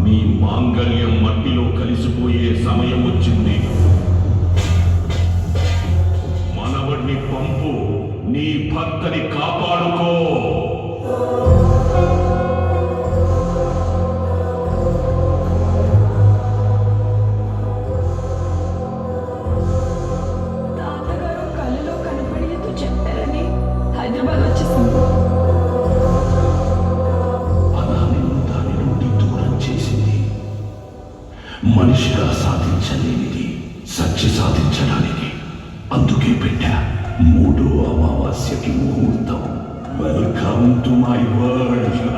మీ మాంగళ్యం మట్టిలో కలిసిపోయే సమయం వచ్చింది. మనవడిని పంపు, నీ భర్తని కాపాడుకో. తాతగారు కలలో కనపడేదో చెప్పారని హైదరాబాద్ వచ్చేసింది. దాని నుండి దూరం చేసింది. మనిషిగా సాధించలేనిది సత్య సాధించడానికి. అందుకే పెట్టా 3వ అమావాస్యకి ముహూర్తం. Welcome to my world.